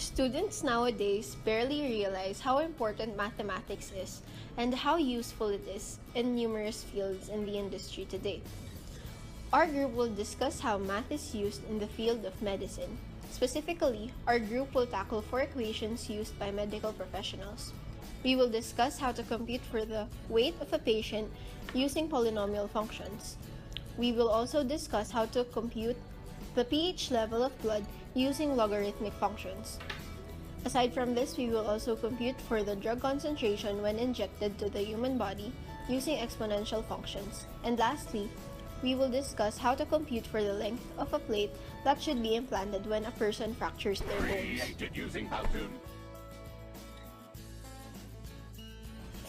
Students nowadays barely realize how important mathematics is and how useful it is in numerous fields in the industry today. Our group will discuss how math is used in the field of medicine. Specifically, our group will tackle four equations used by medical professionals. We will discuss how to compute for the weight of a patient using polynomial functions. We will also discuss how to compute the pH level of blood using logarithmic functions. Aside from this, we will also compute for the drug concentration when injected to the human body using exponential functions. And lastly, we will discuss how to compute for the length of a plate that should be implanted when a person fractures their bones.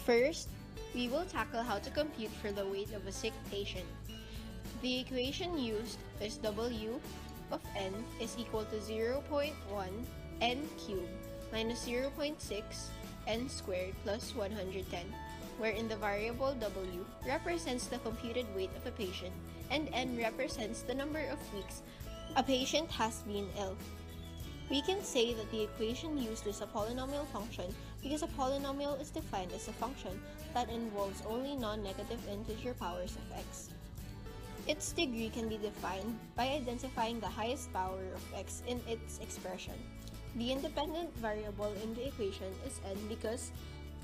First, we will tackle how to compute for the weight of a sick patient. The equation used is W of n is equal to 0.1 n cubed minus 0.6 n squared plus 110, wherein the variable W represents the computed weight of a patient and n represents the number of weeks a patient has been ill. We can say that the equation used is a polynomial function because a polynomial is defined as a function that involves only non-negative integer powers of x. Its degree can be defined by identifying the highest power of x in its expression. The independent variable in the equation is n because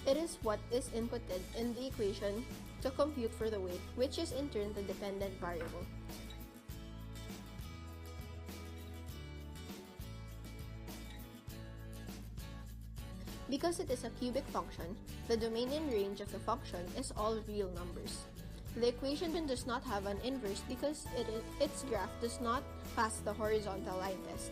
it is what is inputted in the equation to compute for the weight, which is in turn the dependent variable. Because it is a cubic function, the domain and range of the function is all real numbers. The equation does not have an inverse because its graph does not pass the horizontal line test.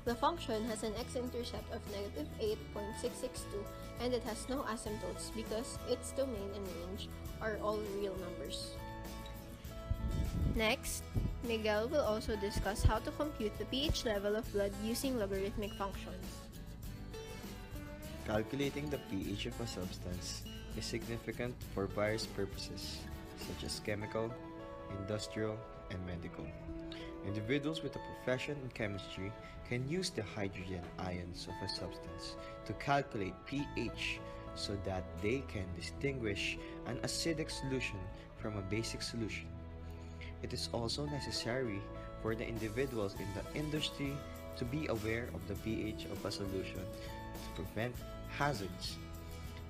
The function has an x-intercept of negative 8.662 and it has no asymptotes because its domain and range are all real numbers. Next, Miguel will also discuss how to compute the pH level of blood using logarithmic functions. Calculating the pH of a substance is significant for various purposes, such as chemical, industrial, and medical. Individuals with a profession in chemistry can use the hydrogen ions of a substance to calculate pH so that they can distinguish an acidic solution from a basic solution. It is also necessary for the individuals in the industry to be aware of the pH of a solution to prevent hazards.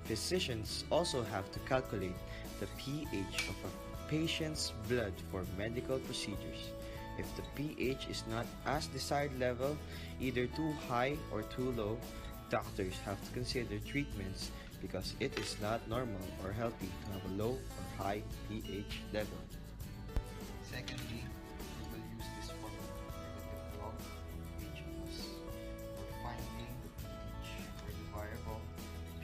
Physicians also have to calculate the pH of a patient's blood for medical procedures. If the pH is not as desired level, either too high or too low, doctors have to consider treatments because it is not normal or healthy to have a low or high pH level. Secondly, we will use this formula, negative log H plus, for finding the pH, where the variable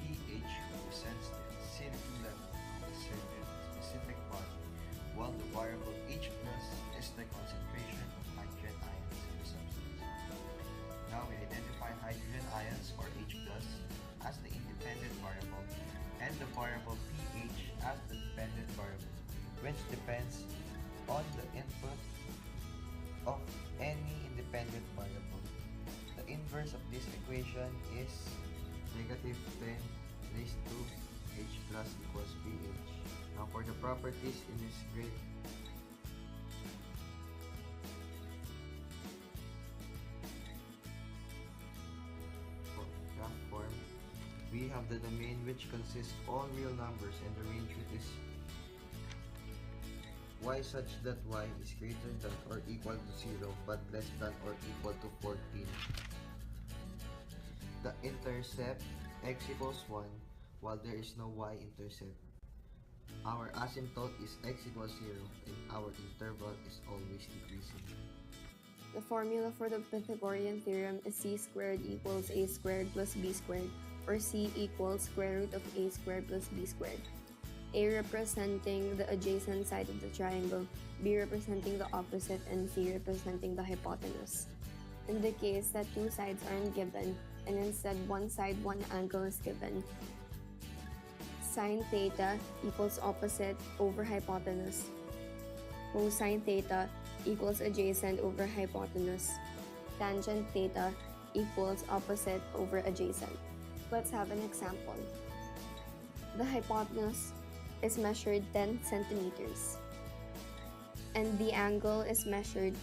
pH represents the acidity level of a certain specific body, while the variable H plus is the concentration of hydrogen ions in the substance. Now we identify hydrogen ions, or H plus, as the independent variable and the variable pH as the dependent variable, which depends on the input of any independent variable. The inverse of this equation is negative 10 raised to H plus equals pH. Now for the properties in this grade, graph form, we have the domain which consists all real numbers and the range which is y such that y is greater than or equal to 0 but less than or equal to 14. The intercept x equals 1 while there is no y-intercept. Our asymptote is x equals 0 and our interval is always decreasing. The formula for the Pythagorean theorem is c squared equals a squared plus b squared, or c equals square root of a squared plus b squared. A representing the adjacent side of the triangle, B representing the opposite, and C representing the hypotenuse. In the case that two sides aren't given, and instead one side, one angle is given, sine theta equals opposite over hypotenuse. Cosine theta equals adjacent over hypotenuse. Tangent theta equals opposite over adjacent. Let's have an example. The hypotenuse is measured 10 centimeters and the angle is measured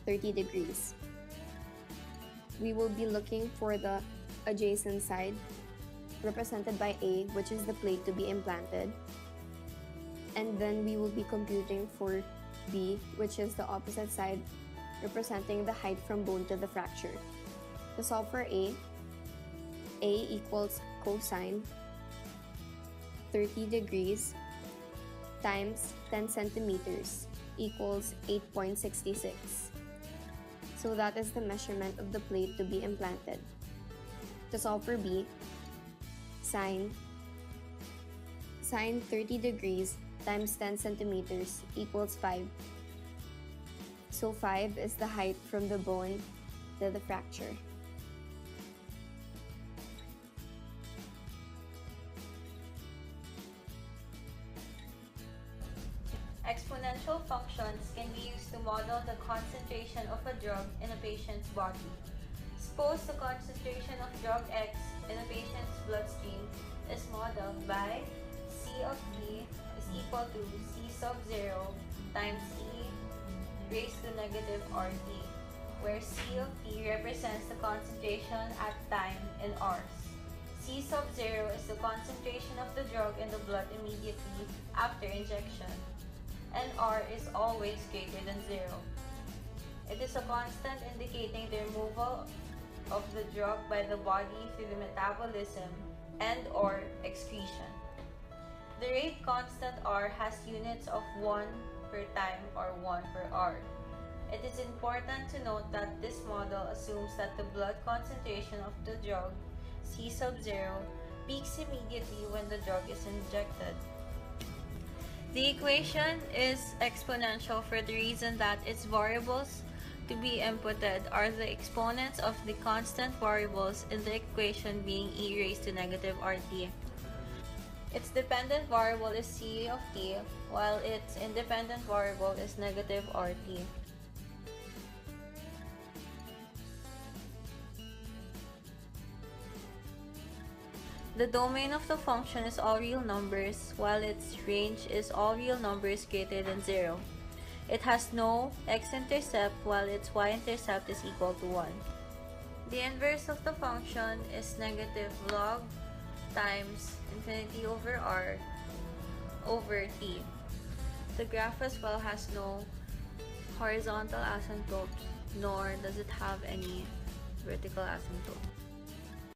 30 degrees. We will be looking for the adjacent side, represented by A, which is the plate to be implanted. And then we will be computing for B, which is the opposite side, representing the height from bone to the fracture. To solve for A equals cosine 30 degrees times 10 centimeters equals 8.66. So that is the measurement of the plate to be implanted. To solve for B, sine 30 degrees times 10 centimeters equals 5. So 5 is the height from the bone to the fracture. Exponential functions can be used to model the concentration of a drug in a patient's body. Suppose the concentration of drug X in a patient's bloodstream is modeled by C of D is equal to C sub 0 times E raised to negative RT, where C of T represents the concentration at time in Rs. C sub 0 is the concentration of the drug in the blood immediately after injection, and R is always greater than 0. It is a constant indicating the removal of the drug by the body through the metabolism and/or excretion. The rate constant R has units of 1 per time or 1 per hour. It is important to note that this model assumes that the blood concentration of the drug, C sub 0, peaks immediately when the drug is injected. The equation is exponential for the reason that its variables to be inputted are the exponents of the constant variables in the equation, being e raised to negative RT. Its dependent variable is C of t, while its independent variable is negative RT. The domain of the function is all real numbers, while its range is all real numbers greater than 0. It has no x-intercept, while its y-intercept is equal to 1. The inverse of the function is negative log times infinity over r over t. The graph as well has no horizontal asymptotes, nor does it have any vertical asymptote.